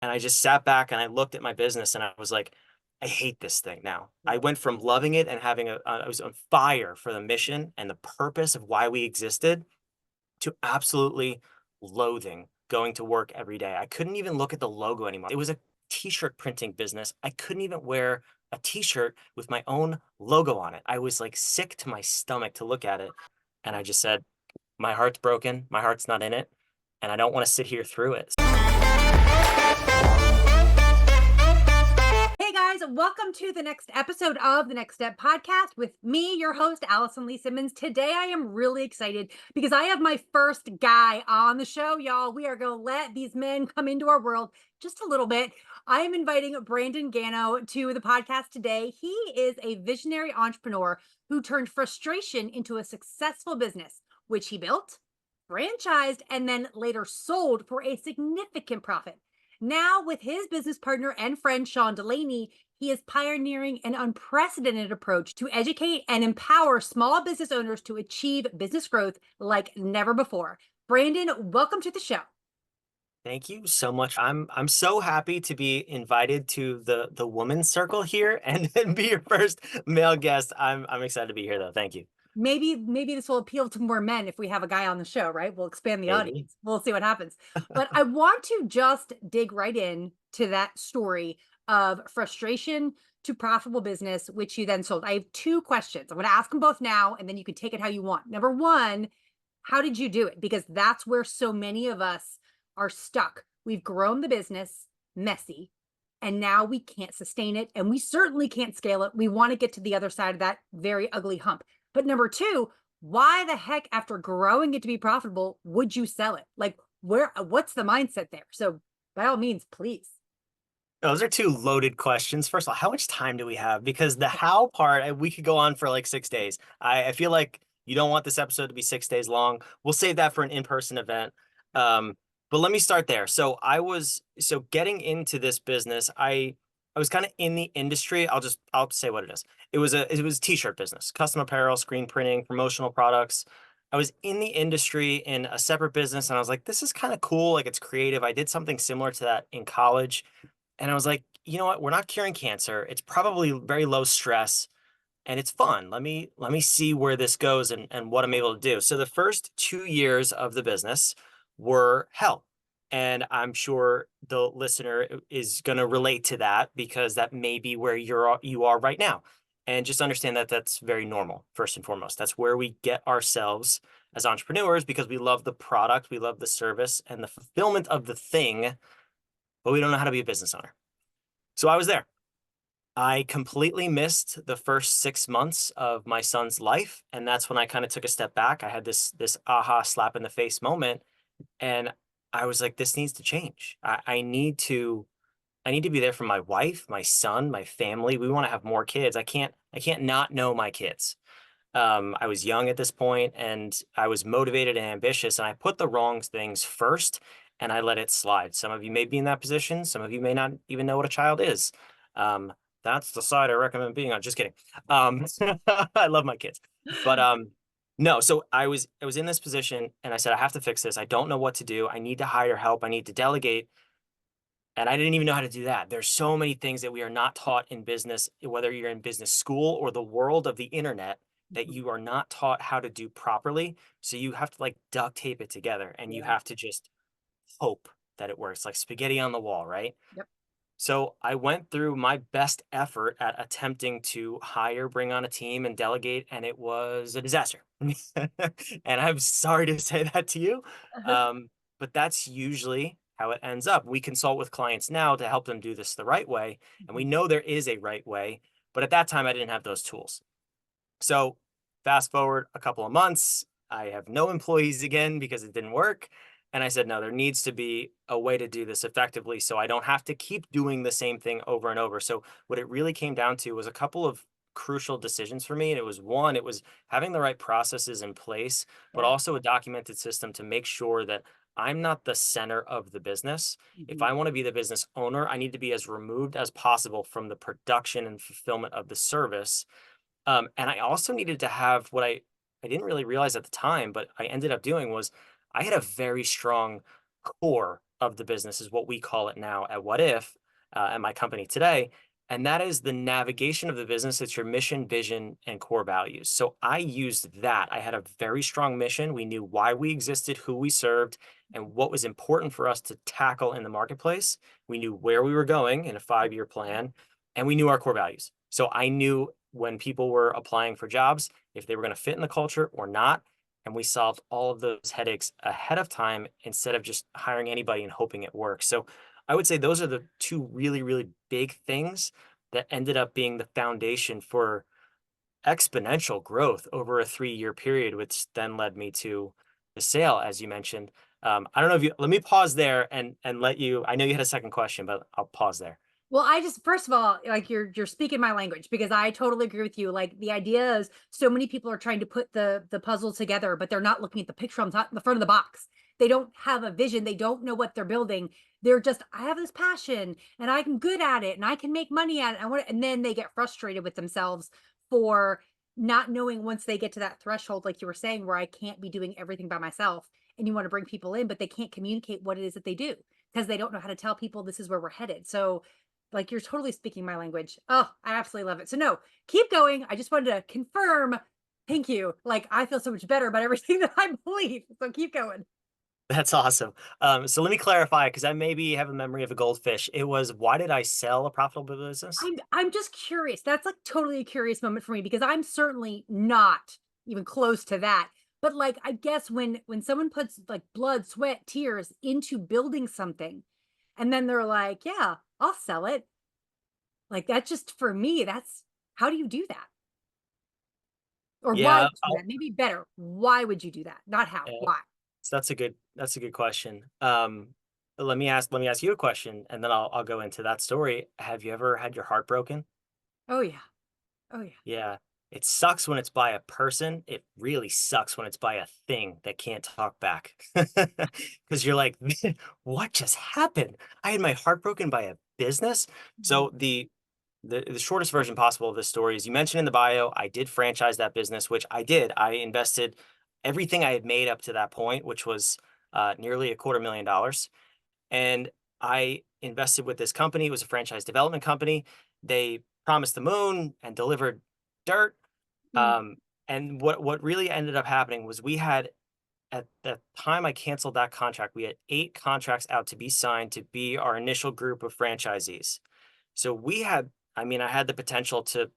And I just sat back and I looked at my business and I was like, I hate this thing now. I went from loving it and I was on fire for the mission and the purpose of why we existed to absolutely loathing going to work every day. I couldn't even look at the logo anymore. It was a t-shirt printing business. I couldn't even wear a t-shirt with my own logo on it. I was like sick to my stomach to look at it. And I just said, my heart's broken. My heart's not in it. And I don't want to sit here through it. Hey guys, welcome to the next episode of the Next Step podcast with me, your host, Allison Lee Simmons. Today I am really excited because I have my first guy on the show, y'all. We are going to let these men come into our world just a little bit. I am inviting Brandon Gano to the podcast today. He is a visionary entrepreneur who turned frustration into a successful business, which he built, franchised, and then later sold for a significant profit. Now, with his business partner and friend, Sean Delaney, he is pioneering an unprecedented approach to educate and empower small business owners to achieve business growth like never before. Brandon, welcome to the show. Thank you so much. I'm so happy to be invited to the women's circle here and be your first male guest. I'm excited to be here though. Thank you. Maybe this will appeal to more men if we have a guy on the show, right? We'll expand the Maybe. audience. We'll see what happens. But I want to just dig right in to that story of frustration to profitable business, which you then sold. I have two questions. I'm going to ask them both now, and then you can take it how you want. Number one, how did you do it? Because that's where so many of us are stuck. We've grown the business messy, and now we can't sustain it, and we certainly can't scale it. We want to get to the other side of that very ugly hump. But number two, why the heck, after growing it to be profitable, would you sell it? Like, what's the mindset there? So, by all means, please. Those are two loaded questions. First of all, how much time do we have? Because the how part, we could go on for like 6 days. I feel like you don't want this episode to be 6 days long. We'll save that for an in-person event. Um, but let me start there. So getting into this business, I was kind of in the industry. I'll say what it is. It was a t-shirt business, custom apparel, screen printing, promotional products. I was in the industry in a separate business and I was like, this is kind of cool. Like it's creative. I did something similar to that in college. And I was like, you know what? We're not curing cancer. It's probably very low stress and it's fun. Let me see where this goes and what I'm able to do. So the first 2 years of the business were hell. And I'm sure the listener is going to relate to that because that may be where you are right now. And just understand that that's very normal, first and foremost. That's where we get ourselves as entrepreneurs because we love the product, we love the service and the fulfillment of the thing, but we don't know how to be a business owner. So I was there. I completely missed the first 6 months of my son's life, and that's when I kind of took a step back. I had this aha slap in the face moment, and I was like, this needs to change. I need to be there for my wife, my son, my family. We want to have more kids. I can't not know my kids. I was young at this point and I was motivated and ambitious and I put the wrong things first and I let it slide. Some of you may be in that position. Some of you may not even know what a child is. Um, that's the side I recommend being on. Just kidding. Um, I love my kids, but no. So I was in this position and I said, I have to fix this. I don't know what to do. I need to hire help. I need to delegate. And I didn't even know how to do that. There's so many things that we are not taught in business, whether you're in business school or the world of the internet, that you are not taught how to do properly. So you have to like duct tape it together and you Yeah. have to just hope that it works, like spaghetti on the wall, right? Yep. So I went through my best effort at attempting to hire, bring on a team, and delegate, and it was a disaster. And I'm sorry to say that to you, um, but that's usually how it ends up. We consult with clients now to help them do this the right way, and we know there is a right way, but at that time I didn't have those tools. So fast forward a couple of months, I have no employees again because it didn't work. And I said, no, there needs to be a way to do this effectively so I don't have to keep doing the same thing over and over. So what it really came down to was a couple of crucial decisions for me. And it was one, it was having the right processes in place, but Yeah. also a documented system to make sure that I'm not the center of the business. If Mhm. I want to be the business owner, I need to be as removed as possible from the production and fulfillment of the service, and I also needed to have what I didn't really realize at the time, but I ended up doing was I had a very strong core of the business is what we call it now at What If, at my company today. And that is the navigation of the business. It's your mission, vision, and core values. So I used that. I had a very strong mission. We knew why we existed, who we served, and what was important for us to tackle in the marketplace. We knew where we were going in a 5-year plan, and we knew our core values. So I knew when people were applying for jobs, if they were going to fit in the culture or not. And we solved all of those headaches ahead of time instead of just hiring anybody and hoping it works. So I would say those are the two really, really big things that ended up being the foundation for exponential growth over a 3-year period, which then led me to the sale, as you mentioned. I don't know if you let me pause there and let you. I know you had a second question, but I'll pause there. Well, I just first of all, like you're speaking my language because I totally agree with you. Like the idea is so many people are trying to put the puzzle together, but they're not looking at the picture on top, the front of the box. They don't have a vision. They don't know what they're building. They're just, I have this passion and I'm good at it and I can make money at it. And then they get frustrated with themselves for not knowing once they get to that threshold, like you were saying, where I can't be doing everything by myself. And you want to bring people in, but they can't communicate what it is that they do because they don't know how to tell people this is where we're headed. So like, you're totally speaking my language. Oh, I absolutely love it. So no, keep going. I just wanted to confirm. Thank you. Like, I feel so much better about everything that I believe. So keep going. That's awesome. So let me clarify because I maybe have a memory of a goldfish. It was, why did I sell a profitable business? I'm just curious. That's like totally a curious moment for me because I'm certainly not even close to that. But like, I guess when someone puts like blood, sweat, tears into building something, and then they're like, "Yeah, I'll sell it." Like, that's just for me. That's how do you do that? Or why Yeah, would you do that? Maybe better. Why would you do that? Not how. yeah, Why? so that's a good question. Let me ask you a question, and then I'll go into that story. Have you ever had your heart broken? Oh yeah. Oh yeah. Yeah. It sucks when it's by a person. It really sucks when it's by a thing that can't talk back. Because you're like, what just happened? I had my heart broken by a business. Mhm. So the shortest version possible of this story is you mentioned in the bio, I did franchise that business, which I did. I invested everything I had made up to that point, which was nearly $250,000. And I invested with this company. It was a franchise development company. They promised the moon and delivered dirt. Mm, Um, and what really ended up happening was we had at the time I canceled that contract, we had 8 contracts out to be signed to be our initial group of franchisees. So we had, I mean, I had the potential to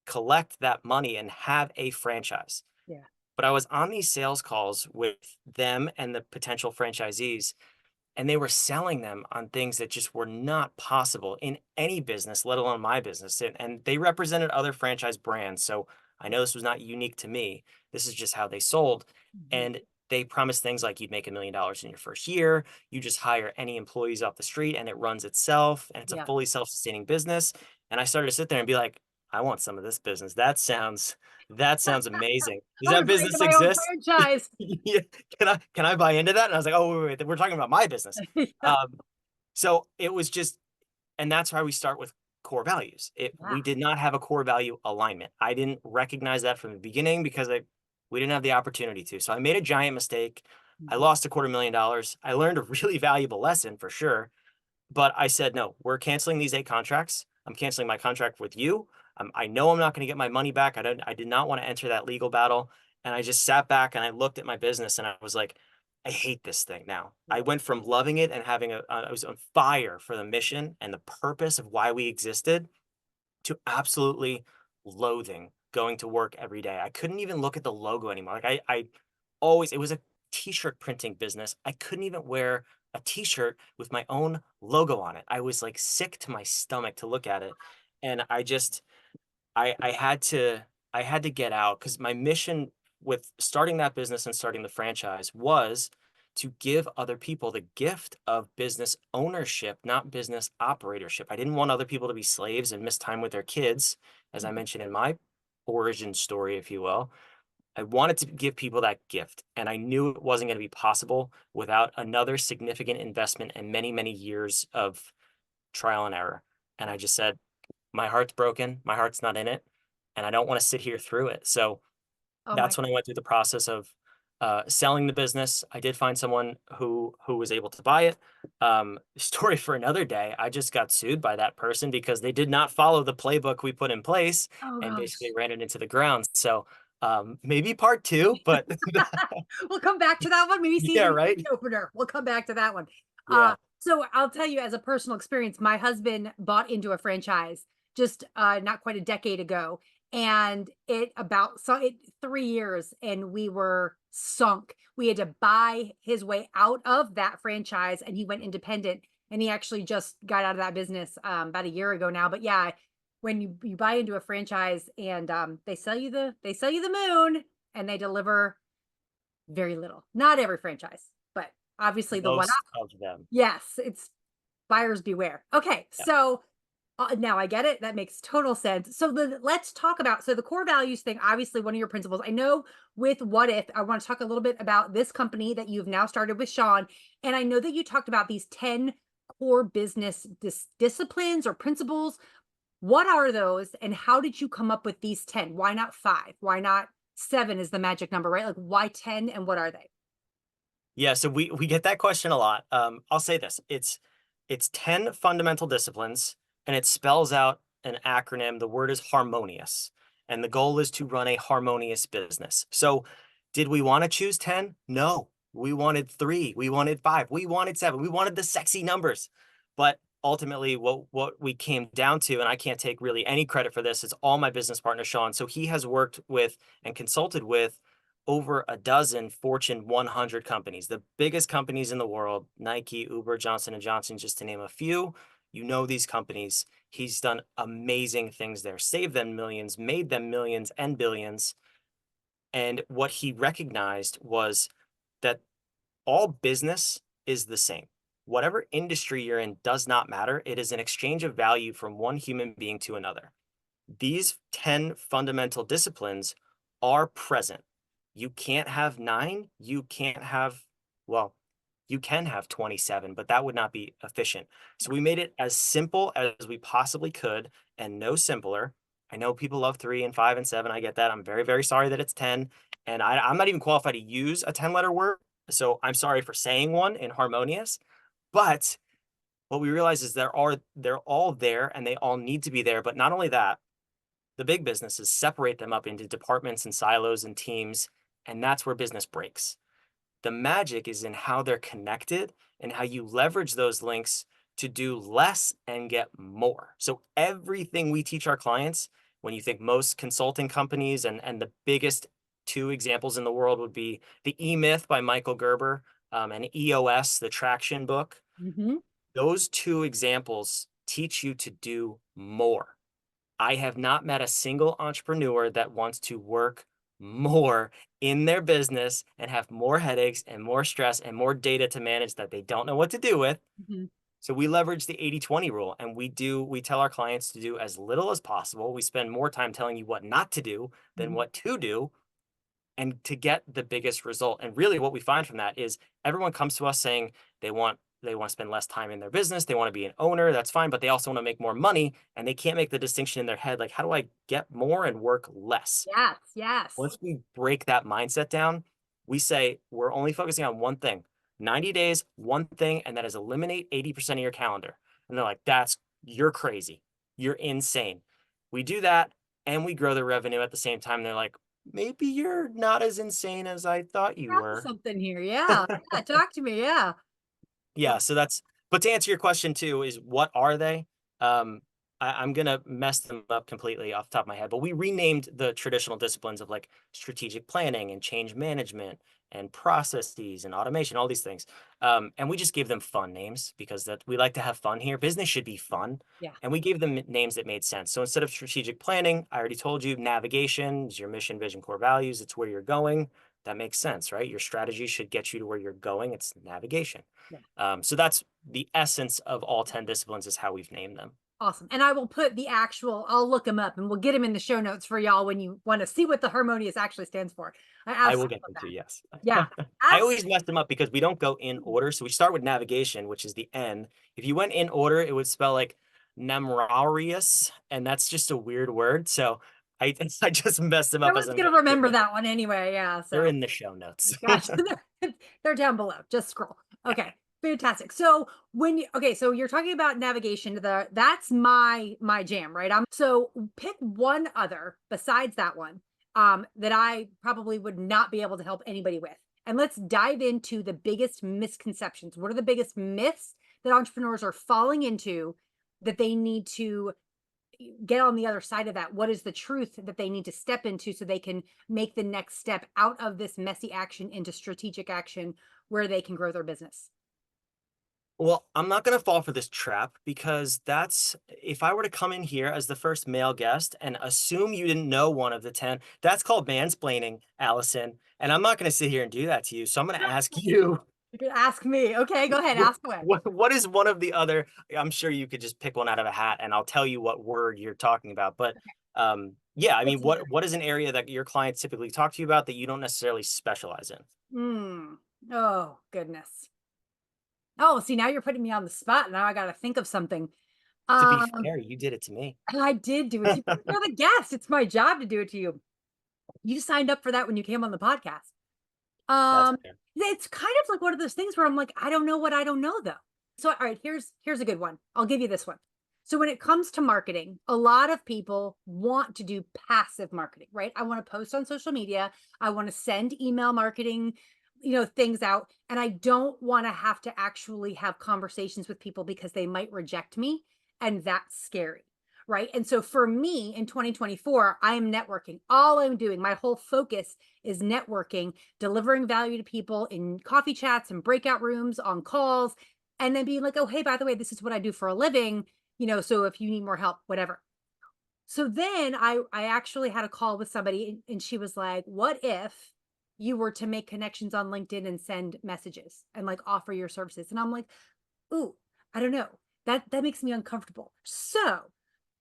collect that money and have a franchise. yeah. But I was on these sales calls with them and the potential franchisees, and they were selling them on things that just were not possible in any business, let alone my business. And they represented other franchise brands. So I know this was not unique to me. This is just how they sold. Mhm. And they promised things like you'd make $1 million in your first year. You just hire any employees off the street and it runs itself. And it's a Yeah. fully self-sustaining business. And I started to sit there and be like, I want some of this business. That sounds amazing. Does I'm that gonna bring into business my own exist? franchise. Yeah. Can I buy into that? And I was like, oh, wait, we're talking about my business. Yeah. Um, so it was just, and that's why we start with core values. Yeah. We did not have a core value alignment. I didn't recognize that from the beginning because we didn't have the opportunity to. So I made a giant mistake. I Mhm. lost $250,000. I learned a really valuable lesson for sure. But I said, no, we're canceling these 8 contracts. I'm canceling my contract with you. I know I'm not going to get my money back. I did not want to enter that legal battle. And I just sat back and I looked at my business and I was like, I hate this thing now. I Yeah. went from loving it and I was on fire for the mission and the purpose of why we existed to absolutely loathing going to work every day. I couldn't even look at the logo anymore. I always, it was a t-shirt printing business. I couldn't even wear a t-shirt with my own logo on it. I was like sick to my stomach to look at it. And I I had to get out because my mission with starting that business and starting the franchise was to give other people the gift of business ownership, not business operatorship. I didn't want other people to be slaves and miss time with their kids, as I Mhm. mentioned in my origin story, if you will. I wanted to give people that gift, and I knew it wasn't going to be possible without another significant investment and many, many years of trial and error. And Yeah. I just said, my heart's broken, my heart's not in it, and I don't want to sit here through it. So Oh my that's when I God. went through the process of selling the business. I did find someone who was able to buy it. Story for another day. I just got sued by that person because they did not follow the playbook we put in place Oh and basically gosh. ran it into the ground. So maybe part two, but We'll come back to that one. Maybe yeah, season right. three opener. We'll come back to that one. Yeah. So I'll tell you as a personal experience, my husband bought into a franchise just not quite a decade ago. And it about 3 years and we were sunk. We had to buy his way out of that franchise and he went independent and he actually just got out of that business about a year ago now. But yeah, when you buy into a franchise and they sell you the moon and they deliver very little. Not every franchise, but obviously the one. Most of them. Yes, it's buyers beware. Okay, Yeah. so now I get it. That makes total sense. So let's talk about the core values thing. Obviously, one of your principles. I know with What If, I want to talk a little bit about this company that you've now started with Sean, and I know that you talked about these 10 core business disciplines or principles. What are those and how did you come up with these 10? Why not 5? Why not 7 is the magic number, right? Like why 10 and what are they? Yeah, so we get that question a lot. I'll say this: it's 10 fundamental disciplines, and it spells out an acronym. The word is harmonious, and the goal is to run a harmonious business. So, did we want to choose 10? No, we wanted 3, we wanted 5, we wanted 7, we wanted the sexy numbers. But ultimately, what we came down to, and I can't take really any credit for this, it's all my business partner Sean. So he has worked with and consulted with over a dozen Fortune 100 companies, the biggest companies in the world, Nike, Uber, Johnson and Johnson, just to name a few. You know these companies. He's done amazing things there, saved them millions, made them millions and billions. And what he recognized was that all business is the same. Whatever industry you're in does not matter. It is an exchange of value from one human being to another. These 10 fundamental disciplines are present. You can't have 9, you can't have, well, you can have 27, but that would not be efficient. So we made it as simple as we possibly could and no simpler. I know people love 3 and 5 and 7. I get that. I'm very, very sorry that it's 10. And I'm not even qualified to use a 10-letter word. So I'm sorry for saying one in harmonious. But what we realize is they're all there and they all need to be there. But not only that, the big businesses separate them up into departments and silos and teams, and that's where business breaks. The magic is in how they're connected and how you leverage those links to do less and get more. So everything we teach our clients, when you think most consulting companies and the biggest two examples in the world would be the E-Myth by Michael Gerber and EOS, the traction book. Mhm. Those two examples teach you to do more. I have not met a single entrepreneur that wants to work more in their business and have more headaches and more stress and more data to manage that they don't know what to do with. Mhm. So we leverage the 80-20 rule and we tell our clients to do as little as possible. We spend more time telling you what not to do than Mhm. what to do and to get the biggest result. And really what we find from that is everyone comes to us saying they want to spend less time in their business, they want to be an owner, that's fine, but they also want to make more money and they can't make the distinction in their head like how do I get more and work less? Yes, yes. Once we break that mindset down, we say we're only focusing on one thing. 90 days, one thing, and that is eliminate 80% of your calendar. And they're like, you're crazy. You're insane. We do that and we grow the revenue at the same time. They're like, maybe you're not as insane as I thought you Got were. something here. Yeah. Yeah. Talk to me. Yeah. Yeah, so but to answer your question too, is what are they? Um, I'm gonna mess them up completely off the top of my head, but we renamed the traditional disciplines of like strategic planning and change management and processes and automation, all these things. And we just gave them fun names because that we like to have fun here. Business should be fun. Yeah. And we gave them names that made sense. So instead of strategic planning, I already told you navigation is your mission, vision, core values. It's where you're going. That makes sense, right? Your strategy should get you to where you're going. It's navigation. Yeah. So that's the essence of all 10 disciplines is how we've named them. Awesome. And I will put I'll look them up and we'll get them in the show notes for y'all when you want to see what the harmonious actually stands for. I I will absolutely get love them to, that. yes. Yeah. I always mess Absolutely. them up because we don't go in order. So we start with navigation, which is the N. If you went in order, it would spell like Nemrarius, and that's just a weird word. So I I just messed them I up as was I'm gonna going through remember it. that one anyway, yeah, They're so in the show notes. gotcha. They're down below. Just scroll. Yeah. Okay, fantastic. So when you okay, so you're talking about navigation. That's my jam, right? So pick one other besides that one that I probably would not be able to help anybody with. And let's dive into the biggest misconceptions. What are the biggest myths that entrepreneurs are falling into that they need to get on the other side of that? What is the truth that they need to step into so they can make the next step out of this messy action into strategic action where they can grow their business? Well, I'm not going to fall for this trap because that's if I were to come in here as the first male guest and assume you didn't know one of the 10, that's called mansplaining, Allison. And I'm not going to sit here and do that to you. So I'm going to ask you, You can ask me. Okay, go ahead, what, ask away. what is one of the other? I'm sure you could just pick one out of a hat and I'll tell you what word you're talking about. But yeah, I mean, Let's hear what is an area that your clients typically talk to you about that you don't necessarily specialize in? it. Oh, goodness. Oh, see, now you're putting me on the spot. Now I got to think of something. To be Um, fair, you did it to me. I did do it to you. You're the guest. It's my job to do it to you. You signed up for that when you came on the podcast. That's Um, fair. it's kind of like one of those things where I'm like, I don't know what I don't know though. So, all right, here's a good one. I'll give you this one. So when it comes to marketing, a lot of people want to do passive marketing, right? I want to post on social media. I want to send email marketing, things out, and I don't want to have to actually have conversations with people because they might reject me, and that's scary. Right. And so for me in 2024, I am networking. All I'm doing, my whole focus is networking, delivering value to people in coffee chats and breakout rooms, on calls, and then being like, oh, hey, by the way, this is what I do for a living, so if you need more help, whatever. So then I actually had a call with somebody and she was like, what if you were to make connections on LinkedIn and send messages and like offer your services? And I'm like, ooh, I don't know. That makes me uncomfortable. So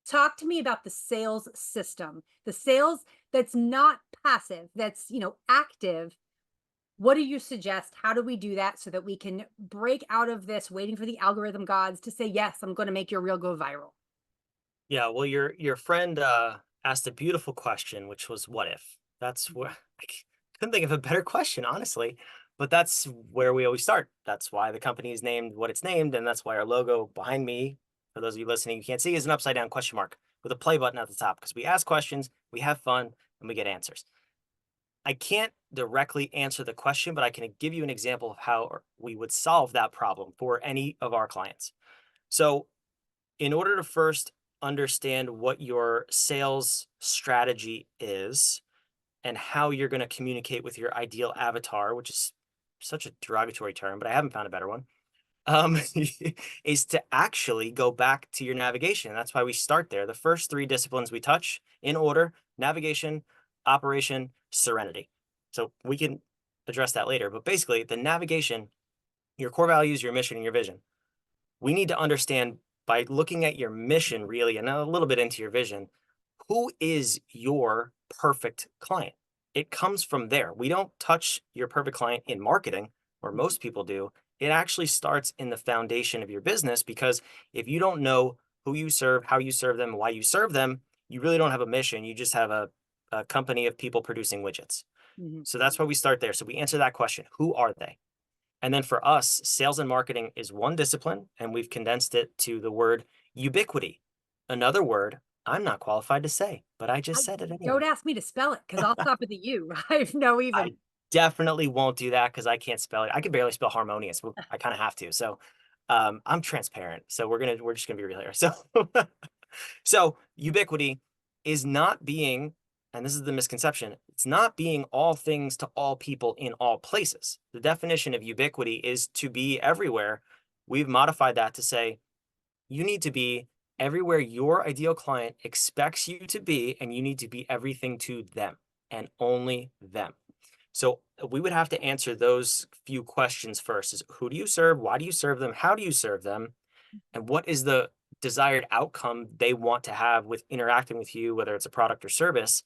talk to me about the sales system, the sales that's not passive, that's, active. What do you suggest? How do we do that so that we can break out of this waiting for the algorithm gods to say, yes, I'm going to make your reel go viral? Yeah, well, your friend asked a beautiful question, which was what if? That's where couldn't think of a better question, honestly. But that's where we always start. That's why the company is named what it's named, and that's why our logo behind me, for those of you listening, you can't see, is an upside down question mark with a play button at the top because we ask questions, we have fun, and we get answers. I can't directly answer the question, but I can give you an example of how we would solve that problem for any of our clients. So in order to first understand what your sales strategy is and how you're going to communicate with your ideal avatar, which is such a derogatory term, but I haven't found a better one, um, is to actually go back to your navigation. That's why we start there. The first three disciplines we touch in order: navigation, operation, serenity. So we can address that later. But basically, the navigation, your core values, your mission, and your vision, we need to understand by looking at your mission really and a little bit into your vision, who is your perfect client? It comes from there. We don't touch your perfect client in marketing, or most people do. It actually starts in the foundation of your business because if you don't know who you serve, how you serve them, why you serve them, you really don't have a mission. You just have a company of people producing widgets. Mhm. So that's why we start there. So we answer that question: who are they? And then for us, sales and marketing is one discipline, and we've condensed it to the word ubiquity. Another word I'm not qualified to say, but I just I, said it don't anyway. ask me to spell it because I'll stop at the U. I have no even. I definitely won't do that because I can't spell it. I can barely spell harmonious, but I kind of have to. So I'm transparent. So we're just gonna be real here. So so ubiquity is not being, and this is the misconception, it's not being all things to all people in all places. The definition of ubiquity is to be everywhere. We've modified that to say you need to be everywhere your ideal client expects you to be, and you need to be everything to them and only them. So we would have to answer those few questions first: is who do you serve? Why do you serve them? How do you serve them? And what is the desired outcome they want to have with interacting with you, whether it's a product or service?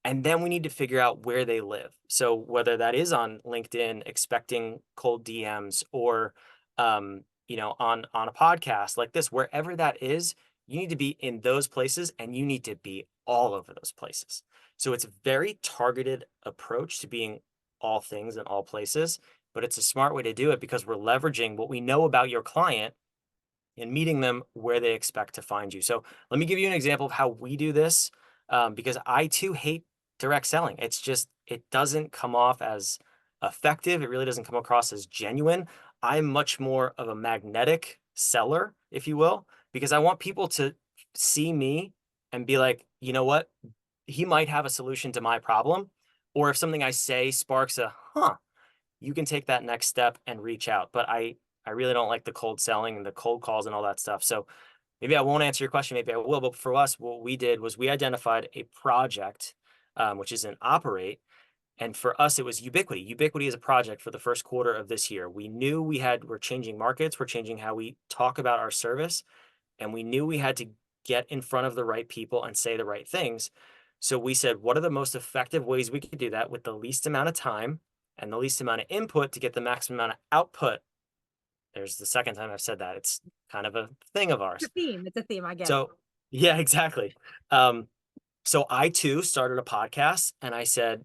And then we need to figure out where they live. So whether that is on LinkedIn, expecting cold DMs, or on a podcast like this, wherever that is, You need to be in those places and you need to be all over those places. So it's a very targeted approach to being all things in all places, but it's a smart way to do it because we're leveraging what we know about your client and meeting them where they expect to find you. So let me give you an example of how we do this, because I too hate direct selling. It's just, it doesn't come off as effective. It really doesn't come across as genuine. I'm much more of a magnetic seller, if you will, because I want people to see me and be like, you know what? He might have a solution to my problem. Or if something I say sparks a, huh, you can take that next step and reach out. But I really don't like the cold selling and the cold calls and all that stuff. So maybe I won't answer your question, maybe I will. But for us, what we did was we identified a project, which is an operate. And for us, it was Ubiquity. Ubiquity is a project for the first quarter of this year. We knew we're changing markets, we're changing how we talk about our service, and we knew we had to get in front of the right people and say the right things. So we said, what are the most effective ways we could do that with the least amount of time and the least amount of input to get the maximum amount of output? There's the second time I've said that. It's kind of a thing of It's ours. a theme. It's a theme. I get it. So, yeah, exactly. Um, so I too started a podcast and I said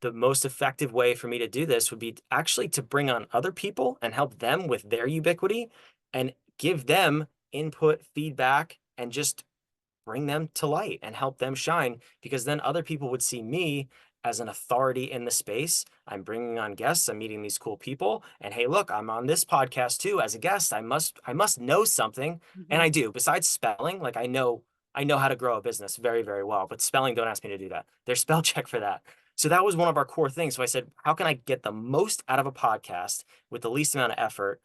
the most effective way for me to do this would be actually to bring on other people and help them with their ubiquity and give them input, feedback, and just bring them to light and help them shine because then other people would see me as an authority in the space. I'm bringing on guests, I'm meeting these cool people, and hey, look, I'm on this podcast too as a guest. I must know something, and Mhm. I do. Besides spelling, like I know how to grow a business very, very well, but spelling, don't ask me to do that. There's spell check for that. So that was one of our core things. So I said, how can I get the most out of a podcast with the least amount of effort?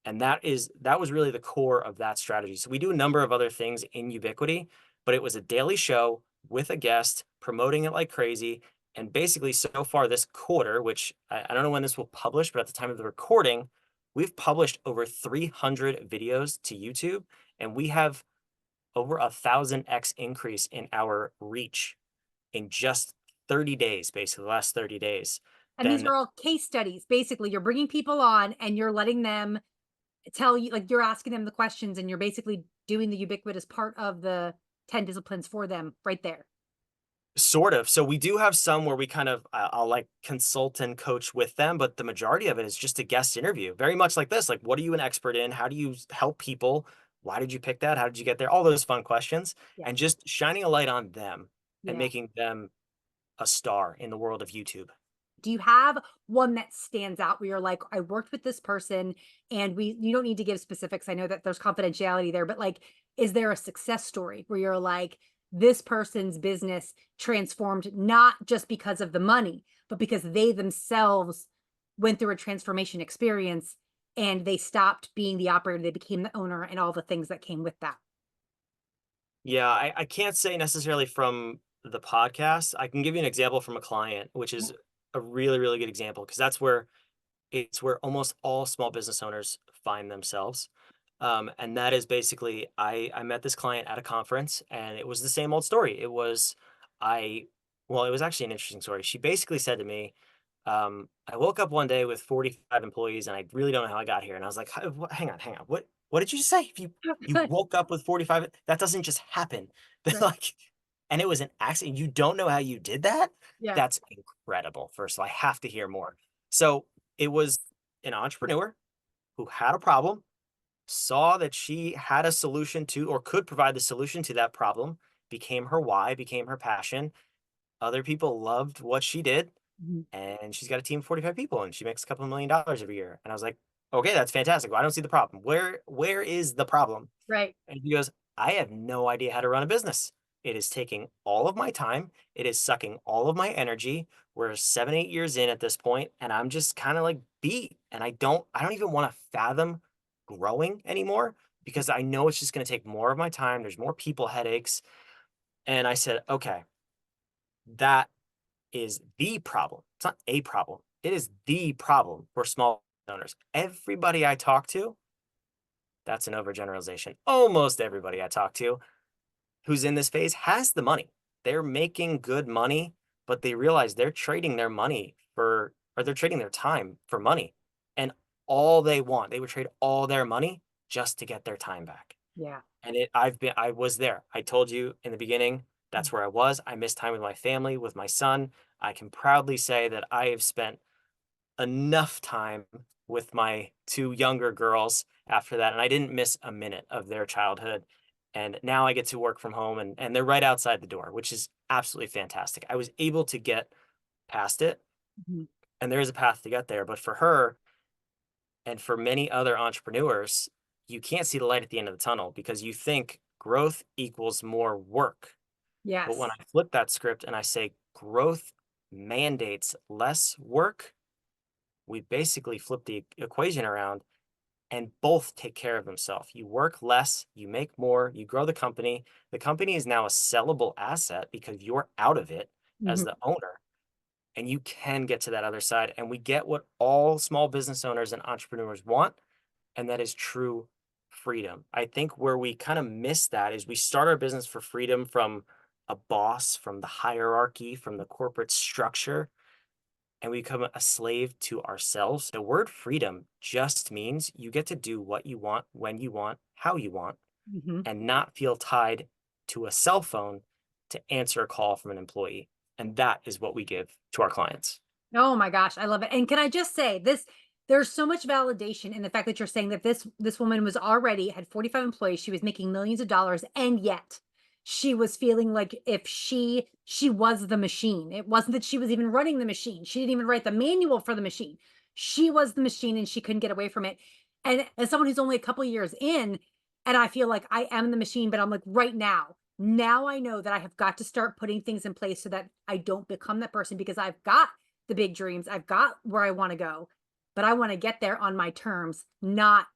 And that was really the core of that strategy. So we do a number of other things in Ubiquity, but it was a daily show with a guest promoting it like crazy. And basically, so far this quarter, which I don't know when this will publish, but at the time of the recording, we've published over 300 videos to YouTube, and we have over 1,000x increase in our reach in just 30 days, basically the last 30 days. And these Then are all case studies. Basically, you're bringing people on and you're letting them tell you, like, you're asking them the questions and you're basically doing the ubiquitous part of the 10 disciplines for them right there. sort of. So we do have some where we kind of I'll like consult and coach with them, but the majority of it is just a guest interview. Very much like this. Like, what are you an expert in? How do you help people? Why did you pick that? How did you get there? All those fun questions Yes. and just shining a light on them and Yeah. making them a star in the world of YouTube. Do you have one that stands out where you're like, I worked with this person and you don't need to give specifics. I know that there's confidentiality there, but like, is there a success story where you're like, this person's business transformed not just because of the money, but because they themselves went through a transformation experience and they stopped being the operator, they became the owner and all the things that came with that. Yeah, I can't say necessarily from the podcast. I can give you an example from a client, which Yeah. is a really, really good example because that's where it's where almost all small business owners find themselves. And that is basically, I met this client at a conference and it was the same old story. I, well, it was actually an interesting story. She basically said to me, I woke up one day with 45 employees and I really don't know how I got here. And I was like, hang on, hang on. What did you just say? If you woke up with 45, that doesn't just happen. They're Right. like, and it was an accident. You don't know how you did that? Yeah. That's incredible. First of all, I have to hear more. So it was an entrepreneur who had a problem, saw that she had a solution to, or could provide the solution to that problem, became her why, became her passion. Other people loved what she did, Mhm. and she's got a team of 45 people and she makes a couple $1 million every year. And I was like, okay, that's fantastic. Well, I don't see the problem. Where is the problem? Right. And he goes, I have no idea how to run a business. It is taking all of my time. It is sucking all of my energy. We're 7, 8 years in at this point, and I'm just kind of like beat. And I don't even want to fathom growing anymore because I know it's just going to take more of my time. There's more people headaches. And I said, okay, that is the problem. It's not a problem. It is the problem for small owners. Everybody I talk to, that's an overgeneralization. Almost everybody I talk to who's in this phase has the money. They're making good money, but they realize they're trading their money for, or they're trading their time for money. And all they want, they would trade all their money just to get their time back. Yeah. And I was there. I told you in the beginning, that's where I was. I missed time with my family, with my son. I can proudly say that I have spent enough time with my two younger girls after that, and I didn't miss a minute of their childhood. And now I get to work from home, and they're right outside the door, which is absolutely fantastic. I was able to get past it, Mhm. and there is a path to get there. But for her and for many other entrepreneurs, you can't see the light at the end of the tunnel because you think growth equals more work. But when Yes. I flip that script and I say growth mandates less work, we basically flip the equation around and both take care of themselves. You work less, you make more, you grow the company. The company is now a sellable asset because you're out of it as Mhm. the owner, and you can get to that other side. And we get what all small business owners and entrepreneurs want, and that is true freedom. I think where we kind of miss that is we start our business for freedom from a boss, from the hierarchy, from the corporate structure, and we become a slave to ourselves. The word freedom just means you get to do what you want, when you want, how you want, Mhm. and not feel tied to a cell phone to answer a call from an employee. And that is what we give to our clients. Oh my gosh, I love it. And can I just say this, there's so much validation in the fact that you're saying that this woman was already had 45 employees, she was making millions of dollars, and yet she was feeling like if she was the machine. It wasn't that she was even running the machine. She didn't even write the manual for the machine. She was the machine and she couldn't get away from it. And as someone who's only a couple years in, and I feel like I am the machine, but I'm like right now I know that I have got to start putting things in place so that I don't become that person because I've got the big dreams. I've got where I want to go, but I want to get there on my terms, not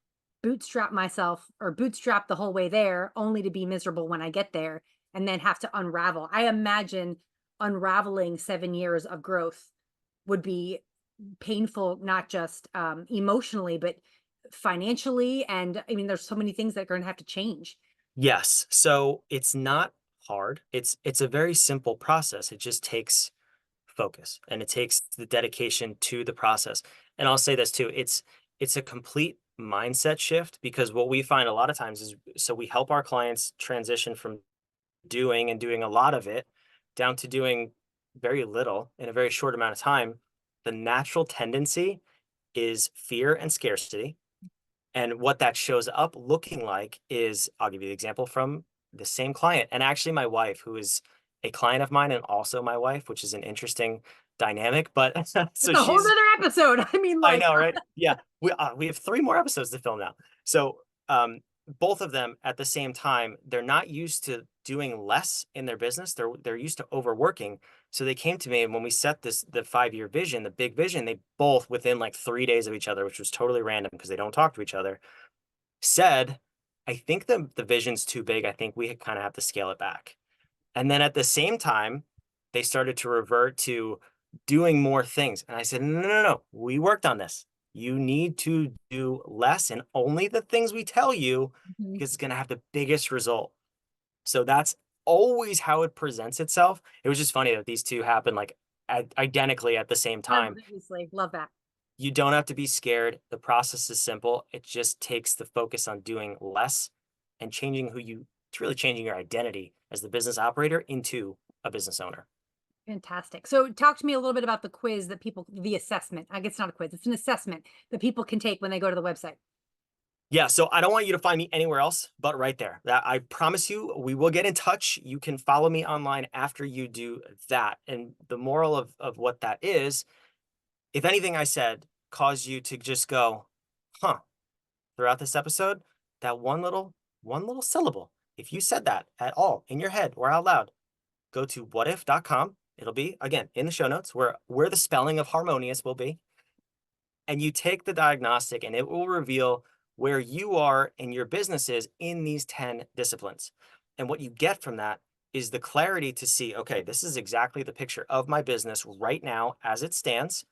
bootstrap myself or bootstrap the whole way there only to be miserable when I get there and then have to unravel. I imagine unraveling 7 years of growth would be painful, not just emotionally, but financially. And I mean, there's so many things that are going to have to change. Yes. So it's not hard. It's a very simple process. It just takes focus and it takes the dedication to the process. And I'll say this too, it's a complete mindset shift because what we find a lot of times is so we help our clients transition from doing a lot of it down to doing very little in a very short amount of time. The natural tendency is fear and scarcity. And what that shows up looking like is, I'll give you the example from the same client. And actually, my wife, who is a client of mine and also my wife, which is an interesting dynamic. But It's so a whole she's, nother episode. I mean, I like, know, right? Yeah, we have three more episodes to film now. So both of them at the same time, they're not used to doing less in their business. They're used to overworking. So they came to me, and when we set the 5 year vision, the big vision, they both within like 3 days of each other, which was totally random because they don't talk to each other, said, I think the vision's too big. I think we kind of have to scale it back. And then at the same time, they started to revert to doing more things. And I said, no, no, no, no. We worked on this. You need to do less and only the things we tell you mhm, because it's going to have the biggest result. So that's always how it presents itself. It was just funny that these two happened like identically at the same time. simultaneously love that. You don't have to be scared. The process is simple. It just takes the focus on doing less and changing it's really changing your identity as the business operator into a business owner. Fantastic. So talk to me a little bit about the quiz that people, the assessment. I guess it's not a quiz, it's an assessment that people can take when they go to the website. Yeah, so I don't want you to find me anywhere else but right there. That I promise you, we will get in touch. You can follow me online after you do that. And the moral of what that is, if anything I said caused you to just go, huh, throughout this episode, that one little syllable, if you said that at all in your head or out loud, go to whatif.com. It'll be again in the show notes where the spelling of harmonious will be. And you take the diagnostic and it will reveal where you are in your businesses in these 10 disciplines. And what you get from that is the clarity to see, okay, this is exactly the picture of my business right now as it stands.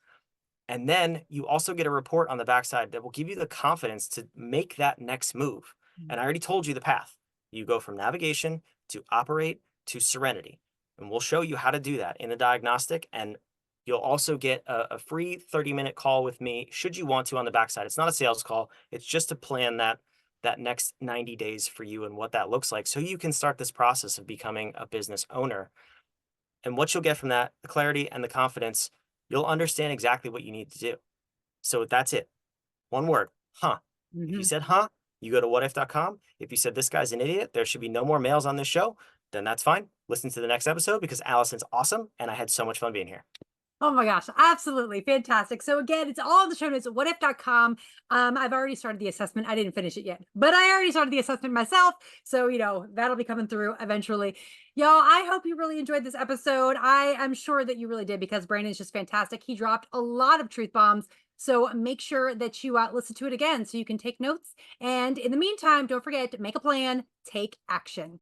And then you also get a report on the backside that will give you the confidence to make that next move. Mm. And I already told you the path. You go from navigation to operate to serenity. And we'll show you how to do that in the diagnostic. And you'll also get a free 30-minute call with me should you want to on the backside. It's not a sales call. It's just to plan that next 90 days for you and what that looks like so you can start this process of becoming a business owner. And what you'll get from that, the clarity and the confidence, you'll understand exactly what you need to do. So that's it. One word, huh? If you Mhm. said huh, you go to whatif.com. If you said this guy's an idiot, there should be no more males on this show, then that's fine. Listen to the next episode because Allison's awesome and I had so much fun being here. Oh my gosh, absolutely fantastic. So again, it's all in the show notes at whatif.com. I've already started the assessment. I didn't finish it yet, but I already started the assessment myself. So, that'll be coming through eventually. Y'all, I hope you really enjoyed this episode. I am sure that you really did because Brandon's just fantastic. He dropped a lot of truth bombs. So make sure that you listen to it again so you can take notes. And in the meantime, don't forget to make a plan, take action.